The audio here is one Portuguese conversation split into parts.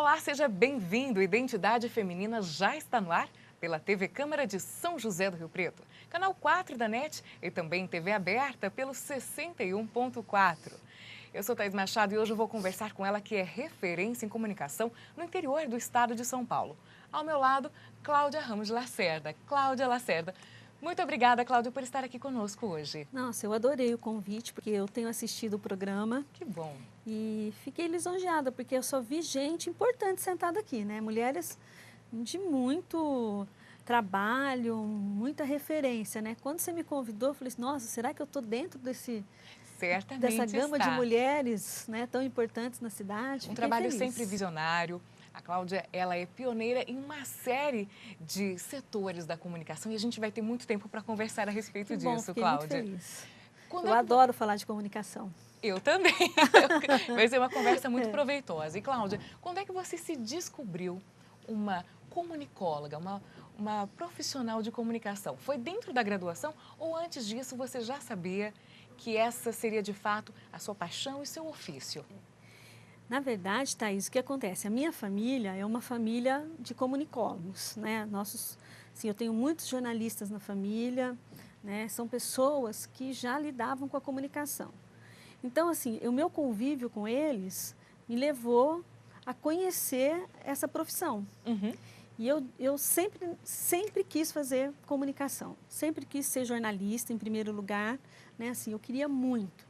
Olá, seja bem-vindo. Identidade Feminina já está no ar pela TV Câmara de São José do Rio Preto, canal 4 da NET e também TV aberta pelo 61.4. Eu sou Thaís Machado e hoje eu vou conversar com ela que é referência em comunicação no interior do estado de São Paulo. Ao meu lado, Cláudia Ramos Lacerda. Cláudia Lacerda. Muito obrigada, Cláudia, por estar aqui conosco hoje. Nossa, eu adorei o convite, porque eu tenho assistido o programa. Que bom. E fiquei lisonjeada, porque eu só vi gente importante sentada aqui, né? Mulheres de muito trabalho, muita referência, né? Quando você me convidou, eu falei assim, nossa, será que eu estou dentro Certamente dessa gama está. de mulheres, né, tão importantes na cidade? Um Fiquei trabalho feliz. sempre visionário. A Cláudia, ela é pioneira em uma série de setores da comunicação e a gente vai ter muito tempo para conversar a respeito Que bom, disso, fiquei Cláudia. muito feliz. Quando Eu é que adoro falar de comunicação. Eu também. Vai ser uma conversa muito proveitosa. E, Cláudia, quando é que você se descobriu uma comunicóloga, uma profissional de comunicação? Foi dentro da graduação ou antes disso você já sabia que essa seria, de fato, a sua paixão e seu ofício? Na verdade, Thaís, o que acontece? A minha família é uma família de comunicólogos, né? Eu tenho muitos jornalistas na família, né? São pessoas que já lidavam com a comunicação. Então, assim, o meu convívio com eles me levou a conhecer essa profissão. Uhum. E eu sempre quis fazer comunicação, sempre quis ser jornalista em primeiro lugar, né? Assim, eu queria muito.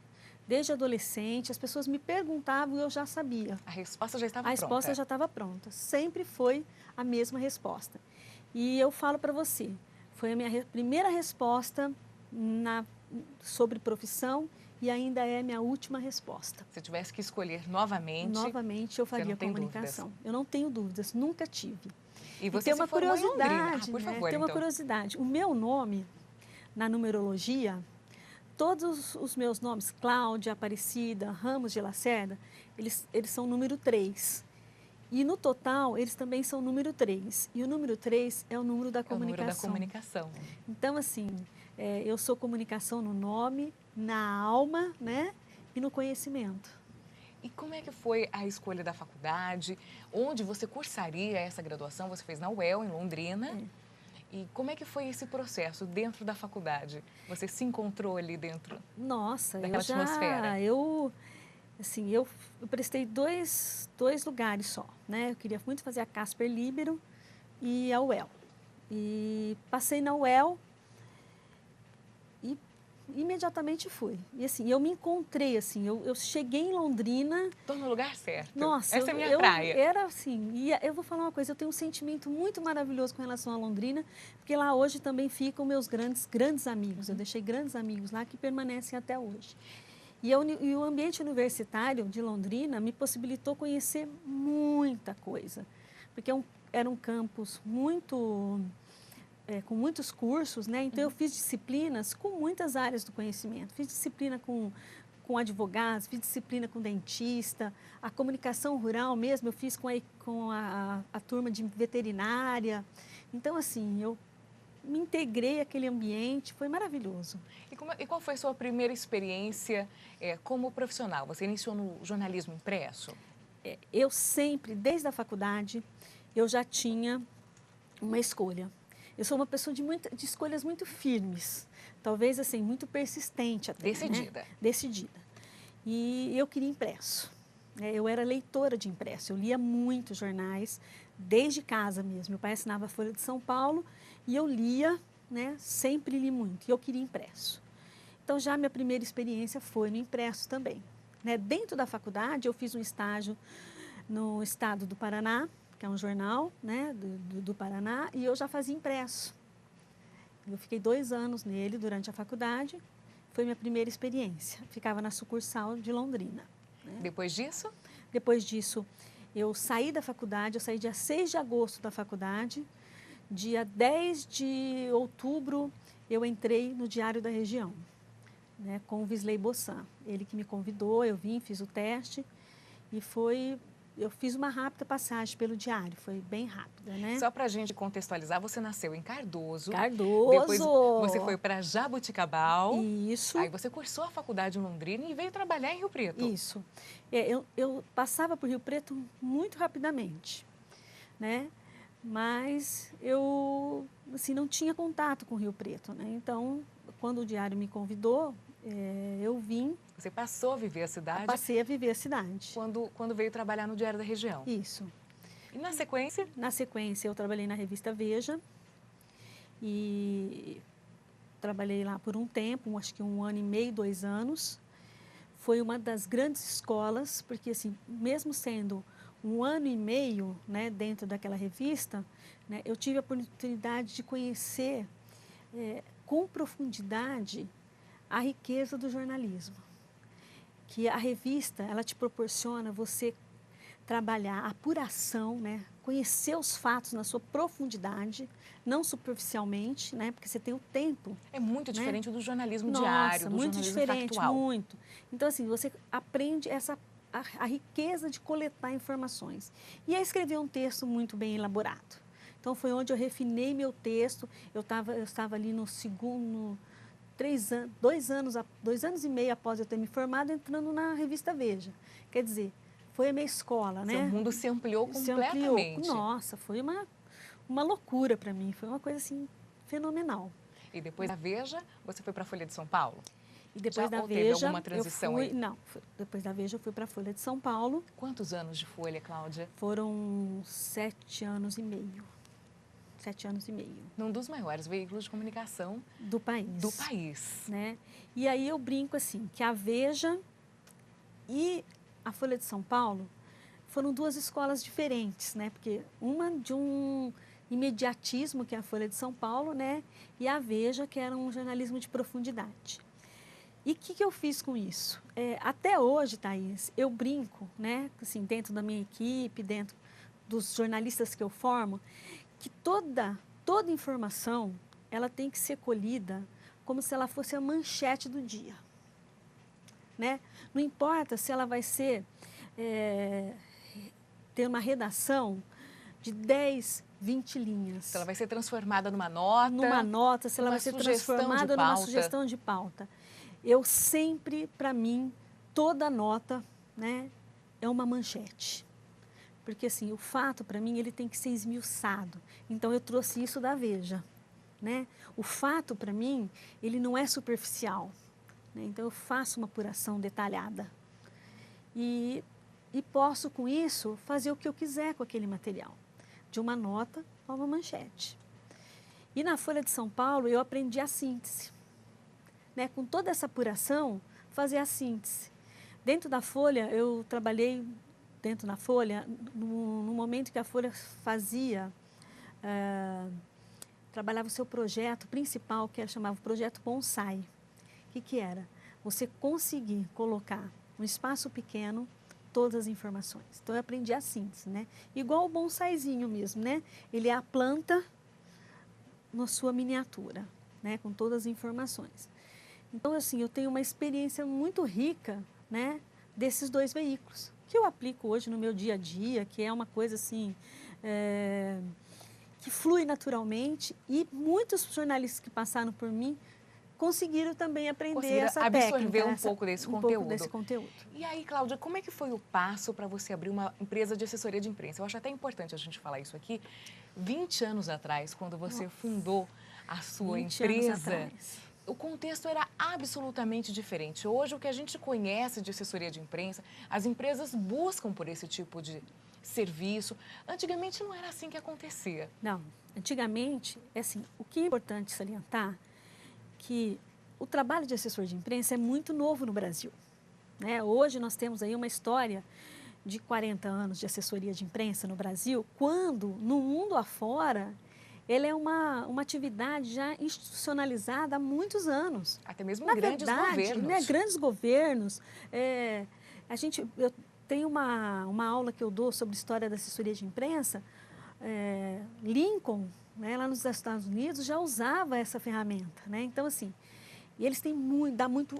Desde adolescente, as pessoas me perguntavam e eu já sabia. A resposta já estava A pronta. resposta já estava pronta. Sempre foi a mesma resposta. E eu falo para você, foi a minha primeira resposta sobre profissão e ainda é a minha última resposta. Se tivesse que escolher novamente... Novamente eu faria comunicação. Dúvidas. Eu não tenho dúvidas, nunca tive. E você tem uma se formou em Londrina. curiosidade, Por né? favor, Tem uma então. curiosidade. O meu nome, na numerologia, todos os meus nomes, Cláudia, Aparecida, Ramos de Lacerda, eles são número 3. E no total, eles também são número 3. E o número 3 é o número da comunicação. É o número da comunicação. Então, assim, eu sou comunicação no nome, na alma, né? E no conhecimento. E como é que foi a escolha da faculdade? Onde você cursaria essa graduação? Você fez na UEL, em Londrina. E como é que foi esse processo dentro da faculdade? Você se encontrou ali dentro daquela atmosfera? Eu prestei dois lugares só, né? Eu queria muito fazer a Casper Libero e a UEL. E passei na UEL e imediatamente fui. E assim, eu me encontrei, assim, eu cheguei em Londrina... Estou no lugar certo. Nossa, essa é a minha praia. Era assim, e eu vou falar uma coisa, eu tenho um sentimento muito maravilhoso com relação a Londrina, porque lá hoje também ficam meus grandes amigos. Eu deixei grandes amigos lá que permanecem até hoje. E o ambiente universitário de Londrina me possibilitou conhecer muita coisa, porque era um campus com muitos cursos, né? Então eu fiz disciplinas com muitas áreas do conhecimento. Fiz disciplina com advogados, fiz disciplina com dentista, a comunicação rural mesmo, eu fiz com a turma de veterinária. Então, assim, eu me integrei àquele ambiente, foi maravilhoso. E qual foi a sua primeira experiência como profissional? Você iniciou no jornalismo impresso? Eu sempre, desde a faculdade, eu já tinha uma escolha. Eu sou uma pessoa de escolhas muito firmes, talvez assim, muito persistente até. Decidida. Né? Decidida. E eu queria impresso. Eu era leitora de impresso, eu lia muitos jornais, desde casa mesmo. Meu pai assinava a Folha de São Paulo e eu lia, né? Sempre li muito, e eu queria impresso. Então, já minha primeira experiência foi no impresso também. Né? Dentro da faculdade, eu fiz um estágio no estado do Paraná, que é um jornal, né, do Paraná, e eu já fazia impresso. Eu fiquei 2 anos nele durante a faculdade, foi minha primeira experiência. Ficava na sucursal de Londrina. Né? Depois disso? Depois disso, eu saí da faculdade, eu saí dia 6 de agosto da faculdade, dia 10 de outubro eu entrei no Diário da Região, né, com o Visley Bossan. Ele que me convidou, eu vim, fiz o teste e foi eu fiz uma rápida passagem pelo diário, foi bem rápida, né? Só para a gente contextualizar, você nasceu em Cardoso. Cardoso! Depois você foi para Jaboticabal. Isso. Aí você cursou a faculdade em Londrina e veio trabalhar em Rio Preto. Isso. Eu passava por Rio Preto muito rapidamente, né? Mas eu, assim, não tinha contato com Rio Preto, né? Então, quando o diário me convidou, eu vim. Você passou a viver a cidade? Passei a viver a cidade. Quando veio trabalhar no Diário da Região? Isso. E na sequência? Na sequência, eu trabalhei na revista Veja e trabalhei lá por um tempo, acho que 1 ano e meio, 2 anos. Foi uma das grandes escolas, porque assim, mesmo sendo 1 ano e meio, né, dentro daquela revista, né, eu tive a oportunidade de conhecer com profundidade a riqueza do jornalismo. Que a revista, ela te proporciona você trabalhar a apuração, né, conhecer os fatos na sua profundidade, não superficialmente, né, porque você tem o tempo. É muito diferente, né, do jornalismo Nossa, diário, do muito jornalismo diferente, factual. muito. Então, assim, você aprende a riqueza de coletar informações. E a escrever um texto muito bem elaborado. Então, foi onde eu refinei meu texto. Eu estava ali no segundo, 2 anos e meio após eu ter me formado, entrando na revista Veja. Quer dizer, foi a minha escola, né? Seu mundo se ampliou completamente. Nossa, foi uma loucura para mim. Foi uma coisa, assim, fenomenal. E depois da Veja, você foi para a Folha de São Paulo? E depois da Veja, teve alguma transição aí? Não, depois da Veja eu fui para a Folha de São Paulo. Quantos anos de Folha, Cláudia? Foram 7 anos e meio. 7 anos e meio. Num dos maiores veículos de comunicação do país. Do país. Né? E aí eu brinco assim, que a Veja e a Folha de São Paulo foram 2 escolas diferentes, né? Porque uma de um imediatismo, que é a Folha de São Paulo, né? E a Veja, que era um jornalismo de profundidade. E o que eu fiz com isso? Até hoje, Thaís, eu brinco, né? Assim, dentro da minha equipe, dentro dos jornalistas que eu formo, que toda informação, ela tem que ser colhida como se ela fosse a manchete do dia. Né? Não importa se ela vai ser, ter uma redação de 10, 20 linhas. Se ela vai ser transformada numa nota. Numa nota, se ela vai ser transformada numa sugestão de pauta. Eu sempre, para mim, toda nota, né, é uma manchete. Porque, assim, o fato, para mim, ele tem que ser esmiuçado. Então, eu trouxe isso da Veja, né? O fato, para mim, ele não é superficial. Né? Então, eu faço uma apuração detalhada. E posso, com isso, fazer o que eu quiser com aquele material. De uma nota a uma manchete. E na Folha de São Paulo, eu aprendi a síntese. Né? Com toda essa apuração, fazer a síntese. Dentro da Folha, eu trabalhei dentro da Folha, no momento que a Folha trabalhava o seu projeto principal, que chamava Projeto Bonsai. O que era? Você conseguir colocar num espaço pequeno todas as informações. Então, eu aprendi a síntese, né? Igual o bonsaizinho mesmo, né? Ele é a planta na sua miniatura, né? Com todas as informações. Então, assim, eu tenho uma experiência muito rica, né? Desses 2 veículos, que eu aplico hoje no meu dia a dia, que é uma coisa assim, que flui naturalmente, e muitos jornalistas que passaram por mim conseguiram também aprender essa técnica. Absorver um pouco desse conteúdo. E aí, Cláudia, como é que foi o passo para você abrir uma empresa de assessoria de imprensa? Eu acho até importante a gente falar isso aqui. 20 anos atrás, quando você fundou a sua empresa, o contexto era absolutamente diferente. Hoje, o que a gente conhece de assessoria de imprensa, as empresas buscam por esse tipo de serviço. Antigamente não era assim que acontecia. Não, antigamente, assim, o que é importante salientar que o trabalho de assessor de imprensa é muito novo no Brasil. Né? Hoje nós temos aí uma história de 40 anos de assessoria de imprensa no Brasil, quando no mundo afora ele é uma atividade já institucionalizada há muitos anos. Até mesmo em grandes governos. Né, grandes governos. Eu tenho uma aula que eu dou sobre história da assessoria de imprensa. Lincoln, né, lá nos Estados Unidos, já usava essa ferramenta. Né? Então, assim, E eles têm eles já dão muito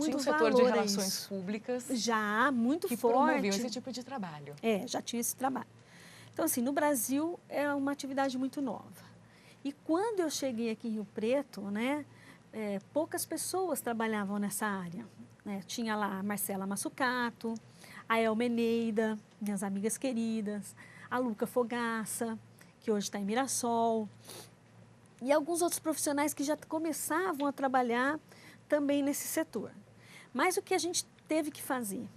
tinham um setor de valor a relações isso. públicas Já, muito que forte. promoviam esse tipo de trabalho. Já tinha esse trabalho. Então, assim, no Brasil é uma atividade muito nova. E quando eu cheguei aqui em Rio Preto, né, poucas pessoas trabalhavam nessa área. Né? Tinha lá a Marcela Massucato, a Elma Eneida, minhas amigas queridas, a Luca Fogaça, que hoje está em Mirassol, e alguns outros profissionais que já começavam a trabalhar também nesse setor. Mas o que a gente teve que fazer?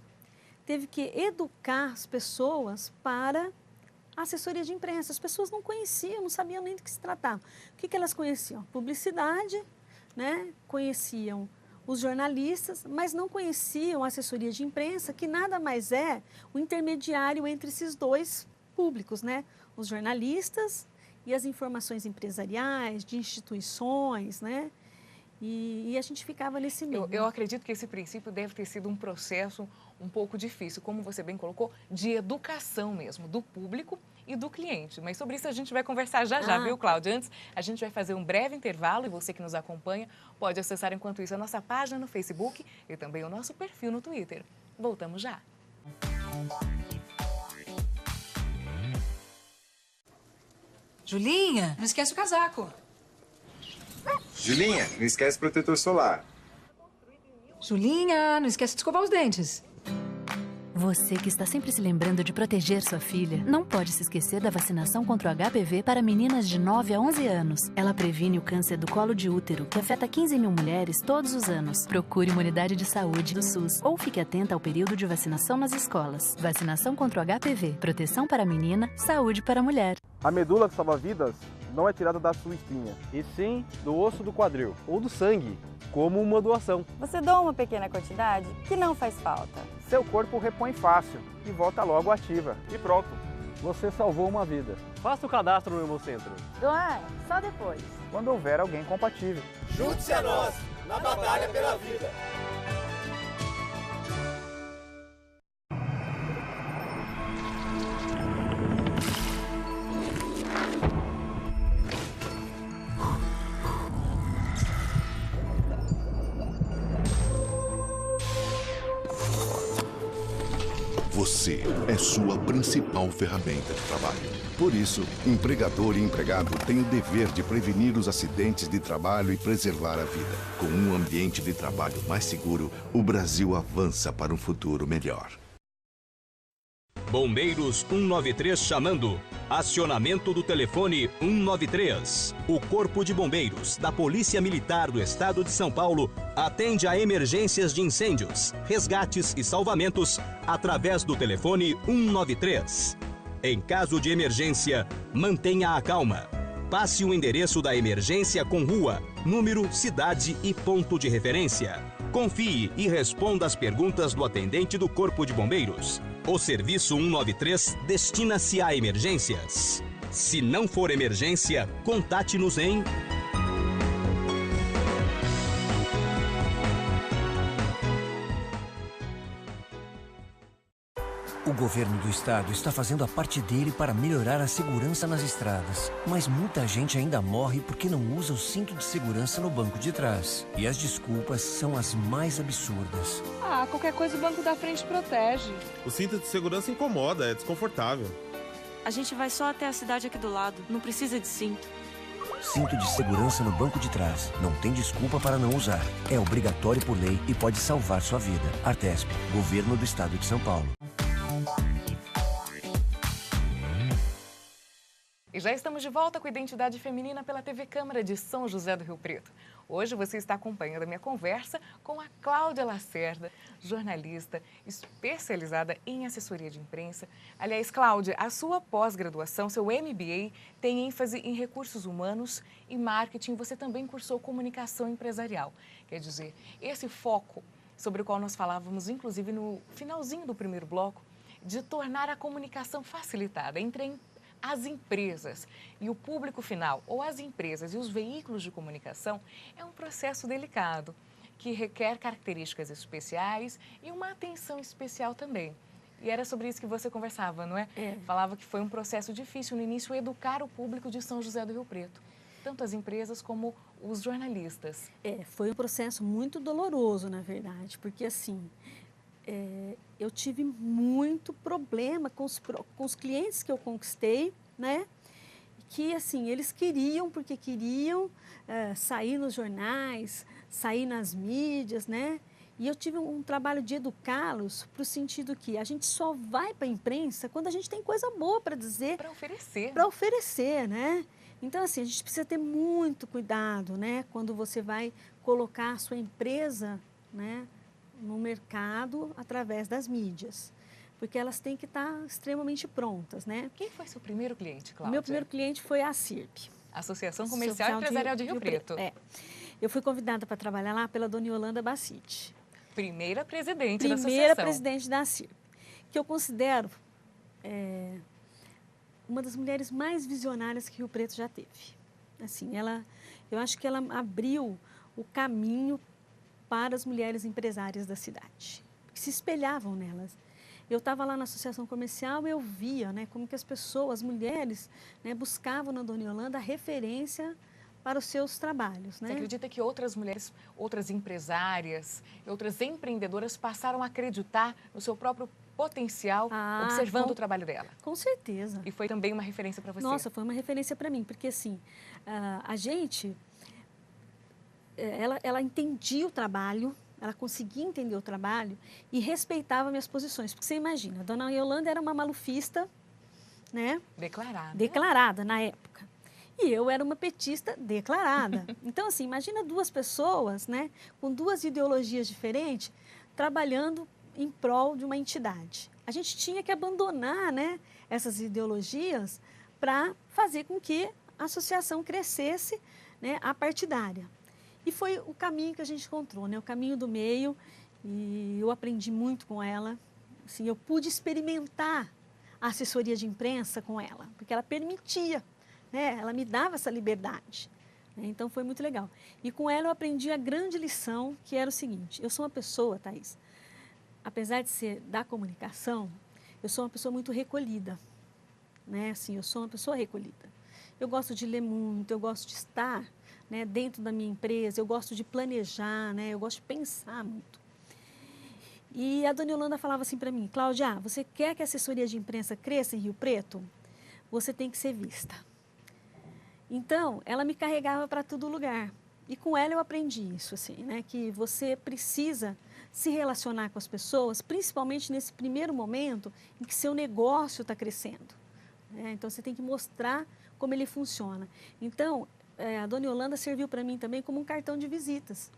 Teve que educar as pessoas para a assessoria de imprensa. As pessoas não conheciam, não sabiam nem do que se tratava. O que elas conheciam? Publicidade, né? Conheciam os jornalistas, mas não conheciam a assessoria de imprensa, que nada mais é o intermediário entre esses dois públicos, né? Os jornalistas e as informações empresariais, de instituições, né? E a gente ficava nesse meio. Eu acredito que esse princípio deve ter sido um processo um pouco difícil, como você bem colocou, de educação mesmo, do público e do cliente. Mas sobre isso a gente vai conversar já, viu, Cláudia? Antes, a gente vai fazer um breve intervalo e você que nos acompanha pode acessar, enquanto isso, a nossa página no Facebook e também o nosso perfil no Twitter. Voltamos já. Julinha, não esquece o casaco. Julinha, não esquece o protetor solar. Julinha, não esquece de escovar os dentes. Você que está sempre se lembrando de proteger sua filha, não pode se esquecer da vacinação contra o HPV para meninas de 9 a 11 anos. Ela previne o câncer do colo de útero, que afeta 15 mil mulheres todos os anos. Procure uma unidade de saúde do SUS ou fique atenta ao período de vacinação nas escolas. Vacinação contra o HPV, proteção para a menina, saúde para a mulher. A medula que salva vidas não é tirada da sua espinha, e sim do osso do quadril ou do sangue, como uma doação. Você doa uma pequena quantidade que não faz falta. Seu corpo repõe fácil e volta logo ativa. E pronto, você salvou uma vida. Faça o cadastro no Hemocentro. Doar só depois. Quando houver alguém compatível. Junte-se a nós, na batalha pela vida. Você é sua principal ferramenta de trabalho. Por isso, empregador e empregado têm o dever de prevenir os acidentes de trabalho e preservar a vida. Com um ambiente de trabalho mais seguro, o Brasil avança para um futuro melhor. Bombeiros 193 chamando. Acionamento do telefone 193. O Corpo de Bombeiros da Polícia Militar do Estado de São Paulo atende a emergências de incêndios, resgates e salvamentos através do telefone 193. Em caso de emergência, mantenha a calma. Passe o endereço da emergência com rua, número, cidade e ponto de referência. Confie e responda às perguntas do atendente do Corpo de Bombeiros. O serviço 193 destina-se a emergências. Se não for emergência, contate-nos em... O governo do estado está fazendo a parte dele para melhorar a segurança nas estradas. Mas muita gente ainda morre porque não usa o cinto de segurança no banco de trás. E as desculpas são as mais absurdas. Qualquer coisa o banco da frente protege. O cinto de segurança incomoda, é desconfortável. A gente vai só até a cidade aqui do lado, não precisa de cinto. Cinto de segurança no banco de trás. Não tem desculpa para não usar. É obrigatório por lei e pode salvar sua vida. Artesp, Governo do Estado de São Paulo. E já estamos de volta com Identidade Feminina pela TV Câmara de São José do Rio Preto. Hoje você está acompanhando a minha conversa com a Cláudia Lacerda, jornalista especializada em assessoria de imprensa. Aliás, Cláudia, a sua pós-graduação, seu MBA, tem ênfase em recursos humanos e marketing. Você também cursou comunicação empresarial. Quer dizer, esse foco sobre o qual nós falávamos, inclusive no finalzinho do primeiro bloco, de tornar a comunicação facilitada entre as empresas e o público final, ou as empresas e os veículos de comunicação, é um processo delicado, que requer características especiais e uma atenção especial também. E era sobre isso que você conversava, não é? Falava que foi um processo difícil no início educar o público de São José do Rio Preto, tanto as empresas como os jornalistas? Foi um processo muito doloroso, na verdade, porque assim, eu tive muito problema com os clientes que eu conquistei, né? Que assim, eles queriam, porque queriam sair nos jornais, sair nas mídias, né? E eu tive um trabalho de educá-los para o sentido que a gente só vai para a imprensa quando a gente tem coisa boa para dizer. Para oferecer. Para oferecer, né? Então, assim, a gente precisa ter muito cuidado, né? Quando você vai colocar a sua empresa, né, no mercado através das mídias. Porque elas têm que estar extremamente prontas, né? Quem foi seu primeiro cliente, Cláudia? O meu primeiro cliente foi a ACIRP. Associação Comercial e Empresarial de Rio Preto. Eu fui convidada para trabalhar lá pela dona Yolanda Bacite. Primeira presidente da associação. Primeira presidente da ACIRP, que eu considero uma das mulheres mais visionárias que Rio Preto já teve. Assim, eu acho que ela abriu o caminho para as mulheres empresárias da cidade, que se espelhavam nelas. Eu estava lá na associação comercial e eu via, né, como que as pessoas, as mulheres, né, buscavam na dona Yolanda a referência para os seus trabalhos. Né? Você acredita que outras mulheres, outras empresárias, outras empreendedoras passaram a acreditar no seu próprio potencial observando o trabalho dela? Com certeza. E foi também uma referência para você? Nossa, foi uma referência para mim, porque assim, a gente, ela entendia o trabalho, ela conseguia entender o trabalho e respeitava minhas posições. Porque você imagina, a dona Yolanda era uma malufista, né? Declarada. Declarada na época. E eu era uma petista declarada. Então, assim, imagina duas pessoas, né, com duas ideologias diferentes, trabalhando em prol de uma entidade. A gente tinha que abandonar, né, essas ideologias para fazer com que a associação crescesse, né, a partidária. E foi o caminho que a gente encontrou, né, o caminho do meio, e eu aprendi muito com ela. Assim, eu pude experimentar a assessoria de imprensa com ela, porque ela permitia. Ela me dava essa liberdade, né? Então foi muito legal. E com ela eu aprendi a grande lição, que era o seguinte: eu sou uma pessoa, Thaís, apesar de ser da comunicação, eu sou uma pessoa muito recolhida, né? Assim, eu sou uma pessoa recolhida. Eu gosto de ler muito, eu gosto de estar, né, dentro da minha empresa, eu gosto de planejar, né? Eu gosto de pensar muito. E a dona Yolanda falava assim para mim: Cláudia, você quer que a assessoria de imprensa cresça em Rio Preto? Você tem que ser vista. Então, ela me carregava para todo lugar. E com ela eu aprendi isso, assim, né? Que você precisa se relacionar com as pessoas, principalmente nesse primeiro momento em que seu negócio está crescendo. Né? Então, você tem que mostrar como ele funciona. Então, a dona Yolanda serviu para mim também como um cartão de visitas.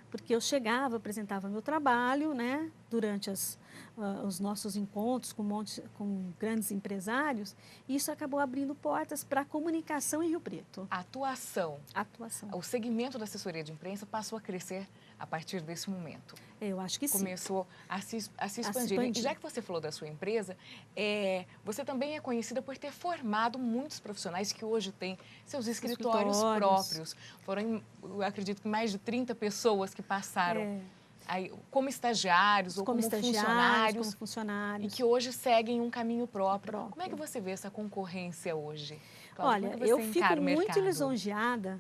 Porque eu chegava, apresentava meu trabalho, né, durante os nossos encontros com grandes empresários, e isso acabou abrindo portas para a comunicação em Rio Preto. A atuação. Atuação. O segmento da assessoria de imprensa passou a crescer a partir desse momento. Eu acho que sim. Começou a se expandir. E já que você falou da sua empresa, você também é conhecida por ter formado muitos profissionais que hoje têm seus escritórios próprios. Foram, eu acredito que mais de 30 pessoas que passaram aí, como estagiários ou como funcionários. E que hoje seguem um caminho próprio. Como é que você vê essa concorrência hoje? Cláudia, olha, eu fico muito lisonjeada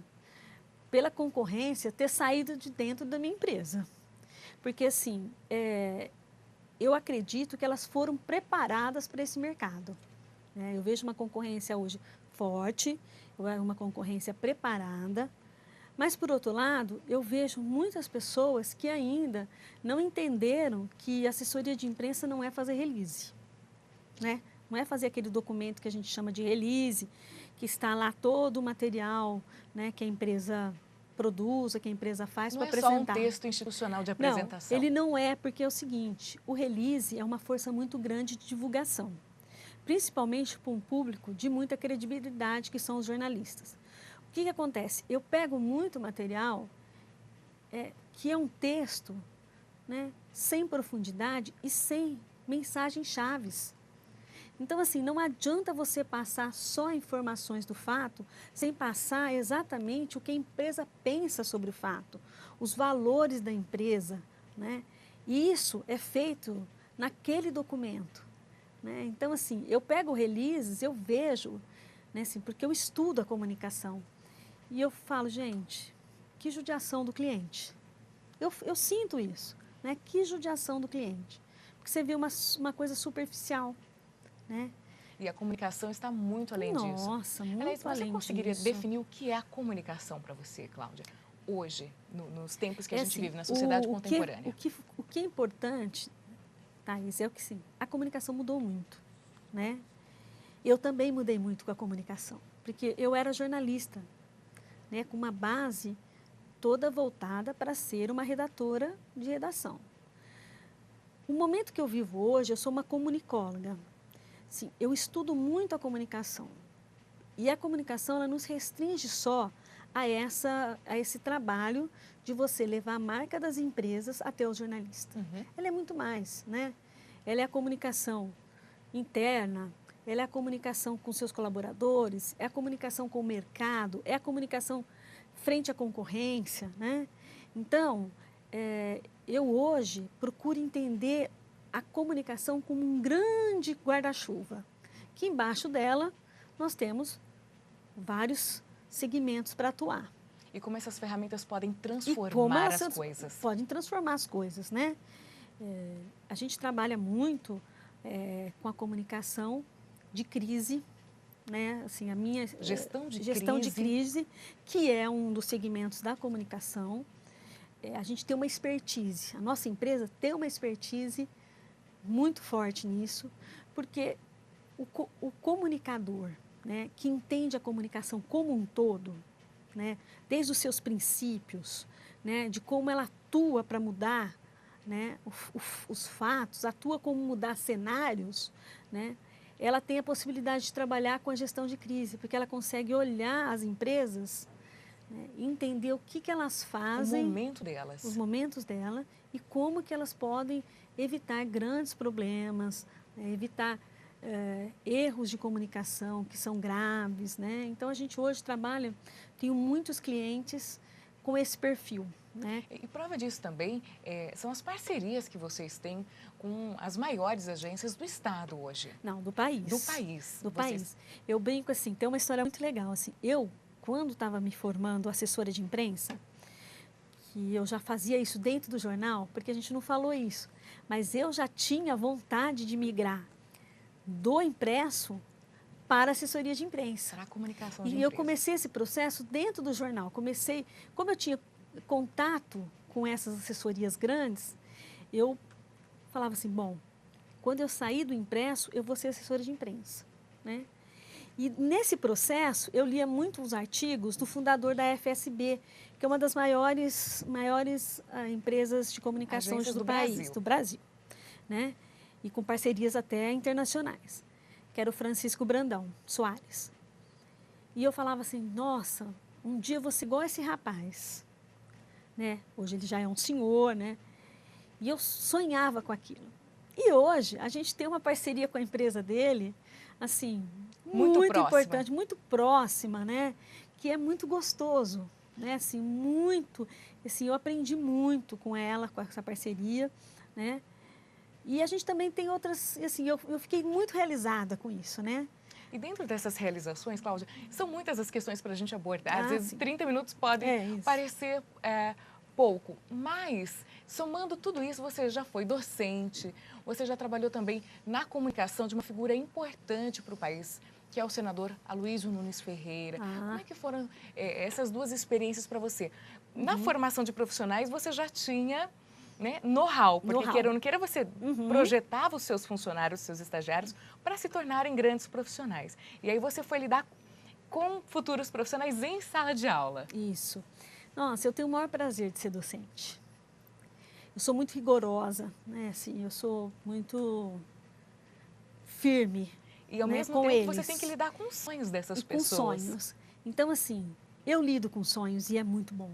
pela concorrência ter saído de dentro da minha empresa. Porque, assim, eu acredito que elas foram preparadas para esse mercado. Né? Eu vejo uma concorrência hoje forte, uma concorrência preparada, mas, por outro lado, eu vejo muitas pessoas que ainda não entenderam que assessoria de imprensa não é fazer release. Né? Não é fazer aquele documento que a gente chama de release, que está lá todo o material, né, que a empresa produz, que a empresa faz para apresentar. Não é só um texto institucional de apresentação. Não, ele não é, porque é o seguinte: o release é uma força muito grande de divulgação, principalmente para um público de muita credibilidade, que são os jornalistas. O que acontece? Eu pego muito material que é um texto, né, sem profundidade e sem mensagens chaves. Então, assim, não adianta você passar só informações do fato sem passar exatamente o que a empresa pensa sobre o fato, os valores da empresa, né? E isso é feito naquele documento, né? Então, assim, eu pego releases, eu vejo, né, assim, porque eu estudo a comunicação. E eu falo, gente, que judiação do cliente. Eu sinto isso, né? Que judiação do cliente. Porque você vê uma coisa superficial, né? E a comunicação está muito além disso. Nossa, muito Aliás, além disso. você conseguiria definir o que é a comunicação para você, Cláudia? Hoje, nos tempos que a gente vive na sociedade contemporânea. O que é importante, Thaís, é o que sim, a comunicação mudou muito, né? Eu também mudei muito com a comunicação, porque eu era jornalista, né, com uma base toda voltada para ser uma redatora de redação. O momento que eu vivo hoje, eu sou uma comunicóloga. Sim, eu estudo muito a comunicação. E a comunicação, ela nos restringe só a esse trabalho de você levar a marca das empresas até o jornalista. Ela é muito mais, né? Ela é a comunicação interna, ela é a comunicação com seus colaboradores, é a comunicação com o mercado, é a comunicação frente à concorrência, né? Então, eu hoje procuro entender a comunicação como um grande guarda-chuva, que embaixo dela nós temos vários segmentos para atuar. E como essas ferramentas podem transformar as coisas? Podem transformar as coisas, né? A gente trabalha muito com a comunicação de crise, né? Assim, a minha gestão de crise, que é um dos segmentos da comunicação. A gente tem uma expertise, a nossa empresa tem uma expertise muito forte nisso, porque o comunicador, né, que entende a comunicação como um todo, né, desde os seus princípios, né, de como ela atua para mudar, né, os fatos, atua como mudar cenários, né, ela tem a possibilidade de trabalhar com a gestão de crise, porque ela consegue olhar as empresas, né, entender o que elas fazem, os momentos dela e como que elas podem evitar grandes problemas, né, evitar erros de comunicação que são graves, né? Então a gente hoje trabalha, tenho muitos clientes com esse perfil, né? E prova disso também são as parcerias que vocês têm com as maiores agências do estado hoje. Não, do país. Do país. Do país. Eu brinco assim, tem uma história muito legal, assim, quando estava me formando assessora de imprensa, que eu já fazia isso dentro do jornal, porque a gente não falou isso, mas eu já tinha vontade de migrar do impresso para a assessoria de imprensa. Para a comunicação de imprensa. E eu comecei esse processo dentro do jornal. Como eu tinha contato com essas assessorias grandes, eu falava assim, bom, quando eu sair do impresso, eu vou ser assessora de imprensa, né? E nesse processo, eu lia muitos artigos do fundador da FSB, que é uma das maiores empresas de comunicação do Brasil, né? E com parcerias até internacionais, que era o Francisco Brandão Soares. E eu falava assim, nossa, um dia eu vou ser igual esse rapaz, né? Hoje ele já é um senhor, né? E eu sonhava com aquilo. E hoje a gente tem uma parceria com a empresa dele, assim, muito importante, muito próxima, né? Que é muito gostoso, né? Assim, eu aprendi muito com ela, com essa parceria, né? E a gente também tem outras, assim, eu fiquei muito realizada com isso, né? E dentro dessas realizações, Cláudia, são muitas as questões para a gente abordar. Às vezes, 30 minutos podem parecer pouco, mas somando tudo isso, você já foi docente, você já trabalhou também na comunicação de uma figura importante para o país, que é o senador Aloysio Nunes Ferreira. Como é que foram essas duas experiências para você? Na formação de profissionais, você já tinha... né, know-how, porque queira ou não queira, você projetava os seus funcionários, os seus estagiários, para se tornarem grandes profissionais. E aí você foi lidar com futuros profissionais em sala de aula. Isso. Nossa, eu tenho o maior prazer de ser docente. Eu sou muito rigorosa, né? Assim, eu sou muito firme. E ao mesmo tempo você tem que lidar com os sonhos dessas pessoas. Com sonhos. Então, assim, eu lido com sonhos e é muito bom.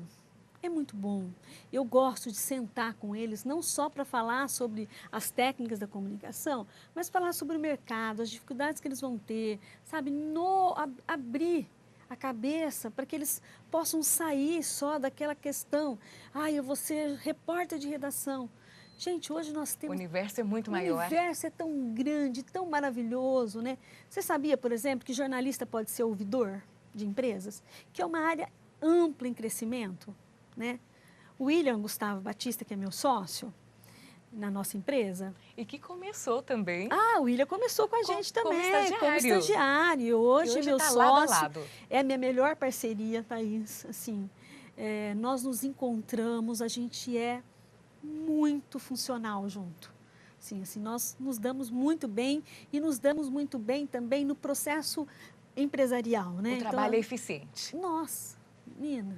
É muito bom. Eu gosto de sentar com eles, não só para falar sobre as técnicas da comunicação, mas falar sobre o mercado, as dificuldades que eles vão ter, sabe? Abrir a cabeça para que eles possam sair só daquela questão. Eu vou ser repórter de redação. Gente, hoje nós temos... O universo é muito maior. O universo é tão grande, tão maravilhoso, né? Você sabia, por exemplo, que jornalista pode ser ouvidor de empresas? Que é uma área ampla em crescimento. né? O William Gustavo Batista, que é meu sócio na nossa empresa. E que começou também. Ah, o William começou com a gente também, como estagiário. Hoje meu tá sócio lado a lado. é a minha melhor parceria, Thaís. Assim, nós nos encontramos, a gente é muito funcional junto. Assim, nós nos damos muito bem e nos damos muito bem também no processo empresarial, né? O trabalho é eficiente. Nossa, menina,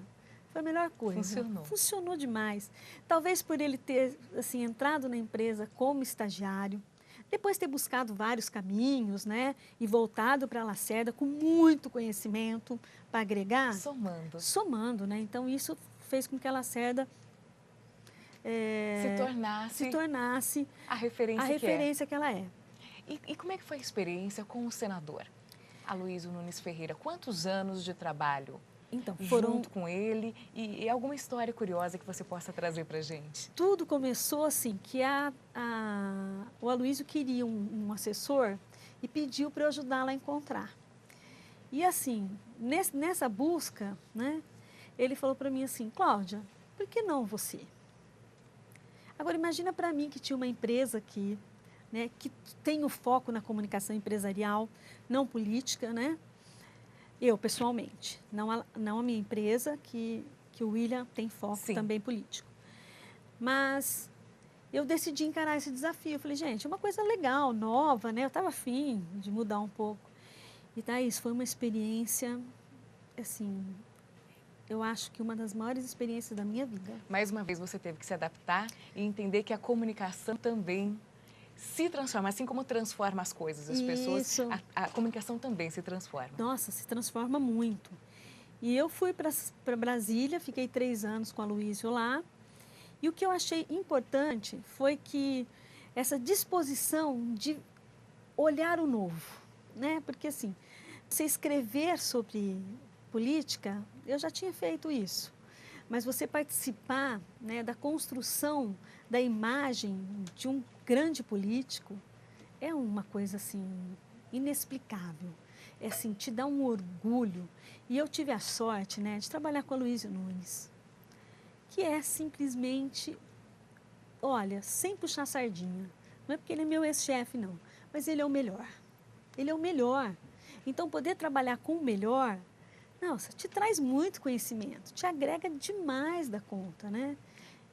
foi a melhor coisa. Funcionou. Funcionou demais. Talvez por ele ter assim, entrado na empresa como estagiário, depois ter buscado vários caminhos, né? E voltado para a Lacerda com muito conhecimento para agregar. Somando, né? Então, isso fez com que a Lacerda se tornasse a referência que ela é. E como é que foi a experiência com o senador Aloysio Nunes Ferreira? Quantos anos de trabalho então, junto com ele e alguma história curiosa que você possa trazer para a gente? Tudo começou assim, que o Aloysio queria um assessor e pediu para eu ajudá-la a encontrar. E assim, nessa busca, né, ele falou para mim assim, Cláudia, por que não você? Agora, imagina para mim que tinha uma empresa aqui, né, que tem o foco na comunicação empresarial, não política, né? Eu, pessoalmente, não a minha empresa, que o William tem foco também político. Mas eu decidi encarar esse desafio. Eu falei, gente, é uma coisa legal, nova, né? Eu estava afim de mudar um pouco. E, Thaís, foi uma experiência, assim, eu acho que uma das maiores experiências da minha vida. Mais uma vez, você teve que se adaptar e entender que a comunicação também se transforma, assim como transforma as coisas, as pessoas, a comunicação também se transforma. Nossa, se transforma muito. E eu fui para Brasília, fiquei 3 anos com a Aloysio lá, e o que eu achei importante foi que essa disposição de olhar o novo, né? Porque assim, você escrever sobre política, eu já tinha feito isso, mas você participar, né, da construção da imagem de um grande político é uma coisa assim inexplicável, assim, te dá um orgulho. E eu tive a sorte, né, de trabalhar com a Aloysio Nunes, que é simplesmente, olha, sem puxar sardinha, não é porque ele é meu ex-chefe não, mas ele é o melhor, ele é o melhor. Então poder trabalhar com o melhor, nossa, te traz muito conhecimento, te agrega demais da conta, né?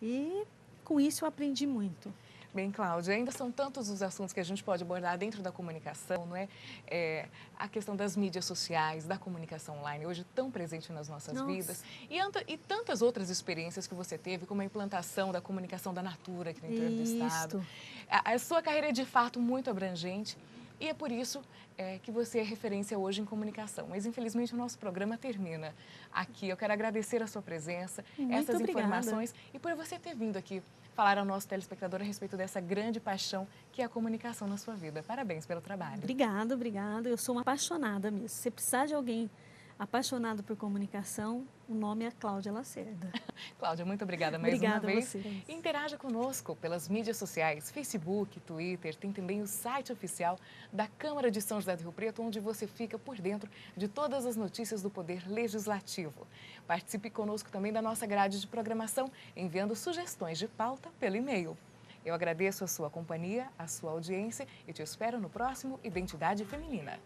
E com isso eu aprendi muito. Bem, Cláudia, ainda são tantos os assuntos que a gente pode abordar dentro da comunicação, não é? A questão das mídias sociais, da comunicação online, hoje tão presente nas nossas vidas. E tantas outras experiências que você teve, como a implantação da comunicação da Natura aqui no interior do estado. A sua carreira é de fato muito abrangente. E é por isso que você é referência hoje em comunicação. Mas, infelizmente, o nosso programa termina aqui. Eu quero agradecer a sua presença, essas informações e por você ter vindo aqui falar ao nosso telespectador a respeito dessa grande paixão que é a comunicação na sua vida. Parabéns pelo trabalho. Obrigada, obrigada. Eu sou uma apaixonada mesmo. Se você precisar de alguém apaixonado por comunicação, o nome é Cláudia Lacerda. Cláudia, muito obrigada mais uma vez. Obrigada a vocês. Interaja conosco pelas mídias sociais, Facebook, Twitter, tem também o site oficial da Câmara de São José do Rio Preto, onde você fica por dentro de todas as notícias do Poder Legislativo. Participe conosco também da nossa grade de programação, enviando sugestões de pauta pelo e-mail. Eu agradeço a sua companhia, a sua audiência e te espero no próximo Identidade Feminina.